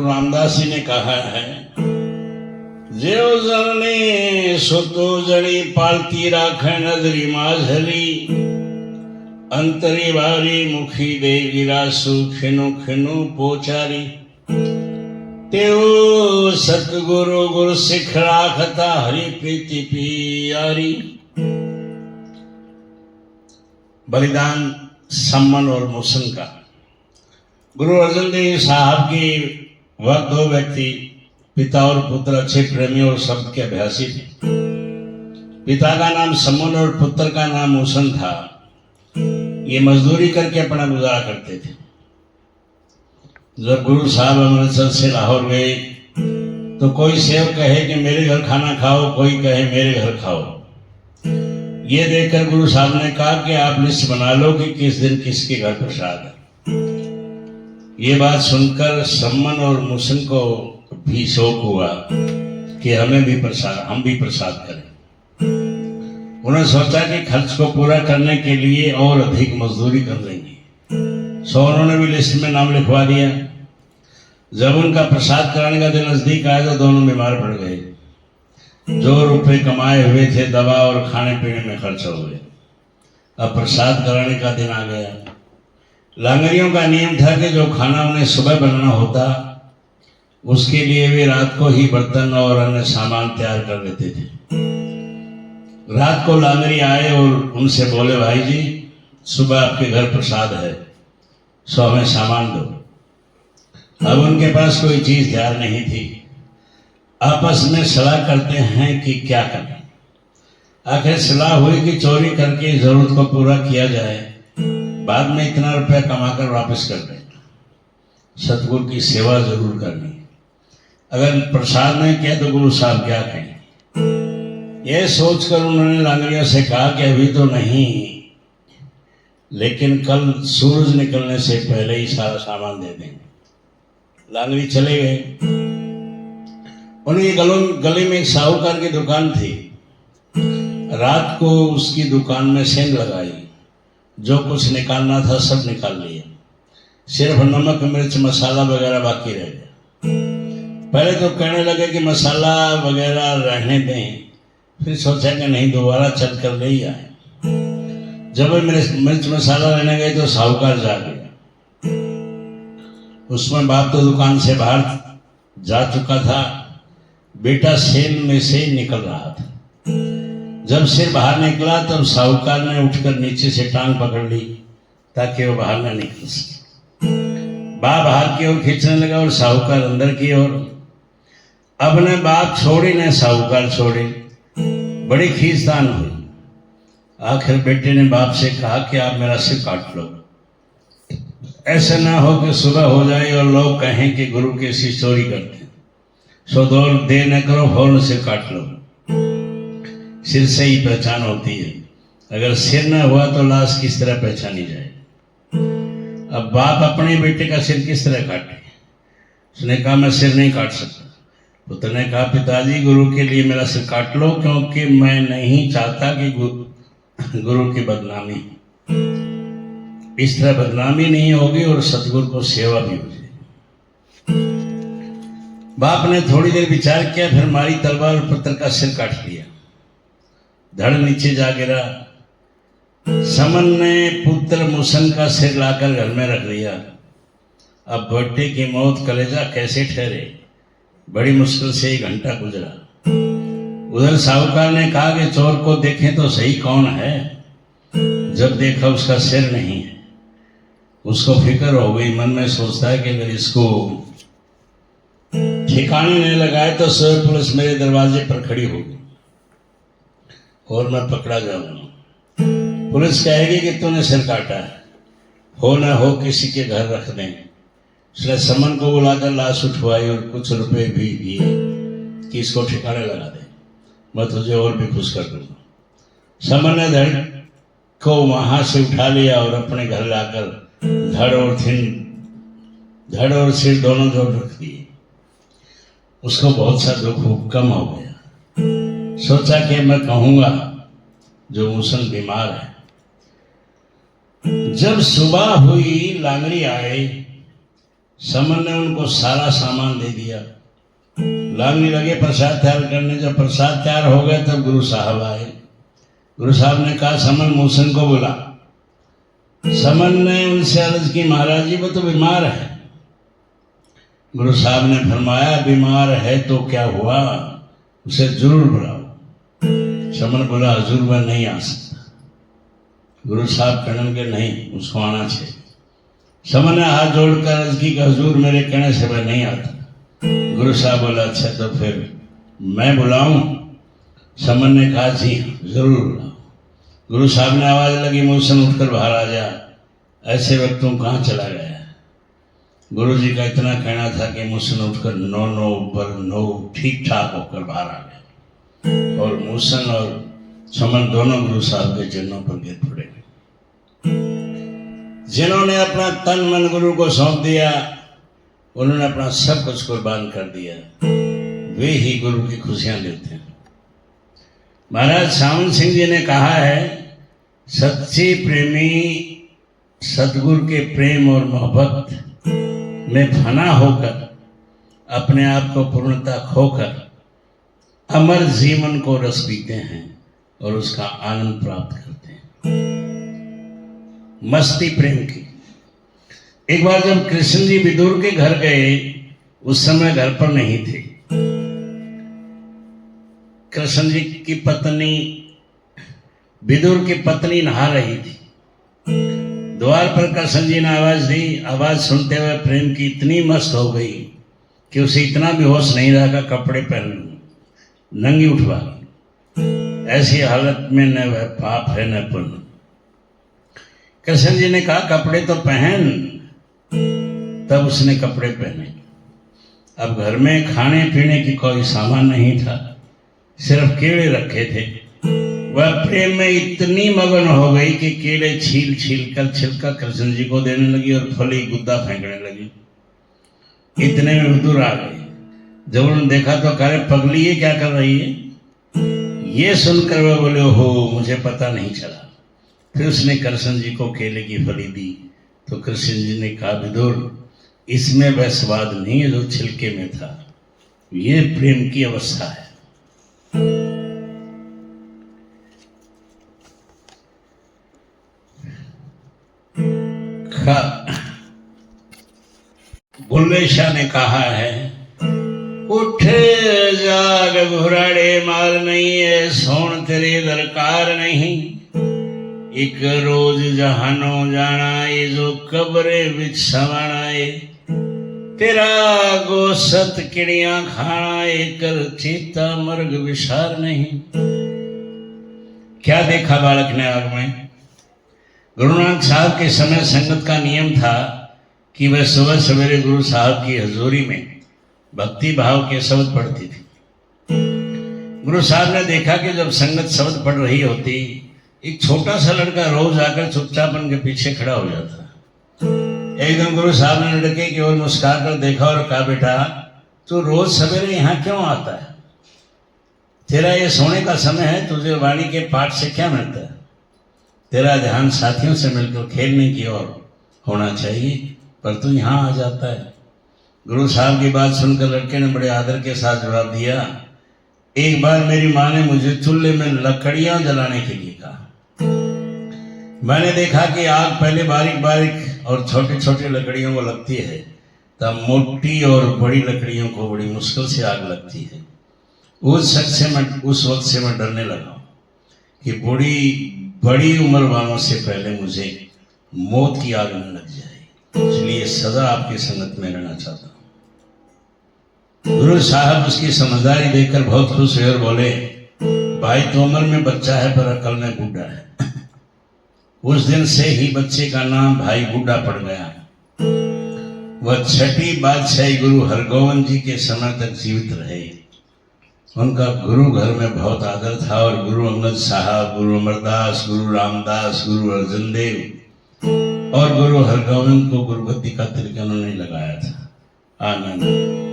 रामदास जी ने कहा है, जेव जननी सुतो जड़ी पालती राखे नजरी माझरी अंतरी बारी मुखी दे गिरासु खिनु खिनु पोचारी तेओ सतगुरु गुरु सिख राखता हरि प्रीति पियारी। बलिदान सम्मन और मुसन का। गुरु अर्जन देव साहब की वह दो व्यक्ति पिता और पुत्र अच्छे प्रेमी और शब्द के अभ्यासी थे। पिता का नाम सम्मन और पुत्र का नाम मुसन था। ये मजदूरी करके अपना गुजारा करते थे। जब गुरु साहब अमृतसर से लाहौर गए तो कोई सेवक कहे कि मेरे घर खाना खाओ, कोई कहे मेरे घर खाओ। ये देखकर गुरु साहब ने कहा कि आप लिस्ट बना लो कि किस दिन किसके घर प्रसाद है। ये बात सुनकर सम्मन और मुसन को भी शौक हुआ कि हम भी प्रसाद करें। उन्होंने सोचा कि खर्च को पूरा करने के लिए और अधिक मजदूरी कर लेंगे, सो उन्होंने भी लिस्ट में नाम लिखवा दिया। जब उनका प्रसाद कराने का दिन नजदीक आया तो दोनों बीमार पड़ गए। जो रुपए कमाए हुए थे दवा और खाने पीने में खर्च हो गए। अब प्रसाद कराने का दिन आ गया। लांगरियों का नियम था कि जो खाना उन्हें सुबह बनाना होता उसके लिए वे रात को ही बर्तन और अन्य सामान तैयार कर लेते थे। रात को लांगरी आए और उनसे बोले, भाई जी सुबह आपके घर प्रसाद है, सो हमें सामान दो। अब उनके पास कोई चीज तैयार नहीं थी। आपस में सलाह करते हैं कि क्या करें। आखिर सलाह हुई कि चोरी करके जरूरत को पूरा किया जाए, बाद में इतना रुपया कमाकर वापस कर देना। सतगुरु की सेवा जरूर करनी। अगर प्रसाद नहीं किया तो गुरु साहब क्या कहेंगे। यह सोचकर उन्होंने लांगड़ियों से कहा कि अभी तो नहीं, लेकिन कल सूरज निकलने से पहले ही सारा सामान दे देंगे। लांगड़ी चले गए। उनके गली में एक साहूकार की दुकान थी। रात को उसकी दुकान में सेंध लगाई। जो कुछ निकालना था सब निकाल लिया, सिर्फ नमक मिर्च मसाला वगैरह बाकी रह गया। पहले तो कहने लगे कि मसाला वगैरह रहने दें, फिर सोचा कि नहीं दोबारा चल कर ले ही आए। जब मिर्च मसाला लेने गए तो साहूकार जा गया। उसमें बाप तो दुकान से बाहर जा चुका था, बेटा सेन में से निकल रहा था। जब सिर बाहर निकला तब साहूकार ने उठकर नीचे से टांग पकड़ ली ताकि वो बाहर न निकल सके। बाप बाहर की ओर खींचने लगा और साहूकार अंदर की ओर। अब ने बाप छोड़ी ने साहूकार छोड़ी। बड़ी खींचतान हुई। आखिर बेटे ने बाप से कहा कि आप मेरा सिर काट लो, ऐसा ना हो कि सुबह हो जाए और लोग कहें कि गुरु के सिर चोरी करते हैं। सो देर न करो, फौरन सिर काट लो। सिर से ही पहचान होती है। अगर सिर न हुआ तो लाश किस तरह पहचानी जाए। अब बाप अपने बेटे का सिर किस तरह काटे। उसने कहा मैं सिर नहीं काट सकता। पुत्र ने कहा पिताजी गुरु के लिए मेरा सिर काट लो, क्योंकि मैं नहीं चाहता कि गुरु की बदनामी। इस तरह बदनामी नहीं होगी और सतगुरु को सेवा भी हो जाएगी। बाप ने थोड़ी देर विचार किया, फिर मारी तलवार और पुत्र का सिर काट लिया। धड़ नीचे जा गिरा। समन ने पुत्र मुसन का सिर लाकर घर में रख दिया। अब बेटे की मौत कलेजा कैसे ठहरे। बड़ी मुश्किल से 1 घंटा गुजरा। उधर साहूकार ने कहा कि चोर को देखें तो सही कौन है। जब देखा उसका सिर नहीं है। उसको फिक्र हो गई। मन में सोचता है कि अगर इसको ठिकाने नहीं लगाए तो शहर पुलिस मेरे दरवाजे पर खड़ी होगी और मैं पकड़ा जाऊंगा। पुलिस कहेगी कि तूने सिर काटा है, हो ना हो किसी के घर रख दें। इसलिए समन को बुलाकर लाश उठवाई और कुछ रुपए भी दिए कि इसको ठिकाने लगा दे, मैं तुझे और भी खुश कर दूंगा। समन ने धड़ को वहां से उठा लिया और अपने घर लाकर धड़ और सिर दोनों जोड़ रख दिए। उसको बहुत सा दुख कम हो गया। सोचा कि मैं कहूंगा जो मुसन बीमार है। जब सुबह हुई लांगड़ी आए, समन ने उनको सारा सामान दे दिया। लालनी लगे प्रसाद तैयार करने। जब प्रसाद तैयार हो गया तब गुरु साहब आए। गुरु साहब ने कहा समन मूसन को बुला। समन ने उनसे अर्ज की महाराज जी वो तो बीमार है। गुरु साहब ने फरमाया बीमार है तो क्या हुआ, उसे जरूर बुलाओ। समन बोला हजूर वह नहीं आ सकता। गुरु साहब कहने के नहीं उसको आना चाहिए। समन ने हाथ जोड़कर अर्ज की हजूर मेरे कहने से वह नहीं आता। गुरु साहब बोला अच्छा तो फिर मैं बुलाऊं। समन ने कहा जी जरूर बुलाओ। गुरु साहब ने आवाज लगी मूसन उठकर बाहर आ जा। ऐसे वक्त तुम कहाँ चला गया। गुरु जी का इतना कहना था कि मूसन उठकर नो ऊपर नो ठीक ठाक होकर बाहर आ गया और मूसन और समन दोनों गुरु साहब के चरणों पर गिर पड़े। जिन्होंने अपना तन मन गुरु को सौंप दिया उन्होंने अपना सब कुछ कुर्बान कर दिया, वे ही गुरु की खुशियां लेते हैं। महाराज सावन सिंह जी ने कहा है सच्चे प्रेमी सतगुरु के प्रेम और मोहब्बत में फना होकर अपने आप को पूर्णता खोकर अमर जीवन को रस पीते हैं और उसका आनंद प्राप्त करते हैं। मस्ती प्रेम की। एक बार जब कृष्ण जी विदुर के घर गए उस समय घर पर नहीं थे। कृष्ण जी की पत्नी विदुर की पत्नी नहा रही थी। द्वार पर कृष्ण जी ने आवाज दी। आवाज सुनते हुए प्रेम की इतनी मस्त हो गई कि उसे इतना भी होश नहीं रहा कि कपड़े पहन लूं, नंगी उठवा ली। ऐसी हालत में न वह पाप है न पुण्य। कृष्ण जी ने कहा कपड़े तो पहन। तब उसने कपड़े पहने। अब घर में खाने पीने की कोई सामान नहीं था, सिर्फ केले रखे थे। वह प्रेम में इतनी मगन हो गई कि केले छील छील कर छिलका कृष्ण जी को देने लगी और फली गुद्दा फेंकने लगी। इतने में विदुर आ गए। जब उन्होंने देखा तो कह रहे पगली ये क्या कर रही है। ये सुनकर वह बोले हो मुझे पता नहीं चला। फिर उसने कृष्ण जी को केले की फली दी तो कृष्ण जी ने कहा विदुर इसमें वह स्वाद नहीं है जो छिलके में था, ये प्रेम की अवस्था है। बुल्ले शाह ने कहा है उठ जाग घुराड़े मार नहीं है सोन तेरे दरकार नहीं। एक रोज जहानो जाना है जो कब्रे विच सवाना है। तेरा गोसत किड़ियां खाना है कर चेता मर्ग विसार नहीं। क्या देखा बालक ने आग में। गुरु नानक साहब के समय संगत का नियम था कि वह सुबह सवेरे गुरु साहब की हजूरी में भक्ति भाव के शब्द पढ़ती थी। गुरु साहब ने देखा कि जब संगत शब्द पढ़ रही होती एक छोटा सा लड़का रोज आकर चुपचाप उनके पीछे खड़ा हो जाता। एक दिन गुरु साहब ने लड़के की ओर मुस्कुरा कर देखा और कहा बेटा तू रोज सवेरे यहाँ क्यों आता है। तेरा ये सोने का समय है, तुझे वाणी के पाठ से क्या मिलता है। तेरा ध्यान साथियों से मिलकर खेलने की ओर होना चाहिए, पर तू यहाँ आ जाता है। गुरु साहब की बात सुनकर लड़के ने बड़े आदर के साथ जवाब दिया एक बार मेरी माँ ने मुझे चूल्हे में लकड़ियां जलाने के लिए कहा। मैंने देखा कि आग पहले बारीक बारीक और छोटी छोटी लकड़ियों को लगती है, तब मोटी और बड़ी लकड़ियों को बड़ी मुश्किल से आग लगती है। उस वक्त से मैं डरने लगा कि बड़ी उम्र वालों से पहले मुझे मौत की आग न लग जाए, इसलिए सदा आपकी संगत में रहना चाहता हूँ। गुरु साहब उसकी समझदारी देखकर बहुत खुश हुए और बोले भाई तो उम्र में बच्चा है पर अकल में बूढ़ा है। उस दिन से ही बच्चे का नाम भाई बूढ़ा पड़ गया। वह छठी बादशाही गुरु हरगोविंद जी के समय तक जीवित रहे। उनका गुरु घर में बहुत आदर था और गुरु अंगद साहब, गुरु अमरदास, गुरु रामदास, गुरु अर्जुन देव और गुरु हरगोविंद को गुरुगद्दी का तिलक उन्होंने लगाया था। आनंद।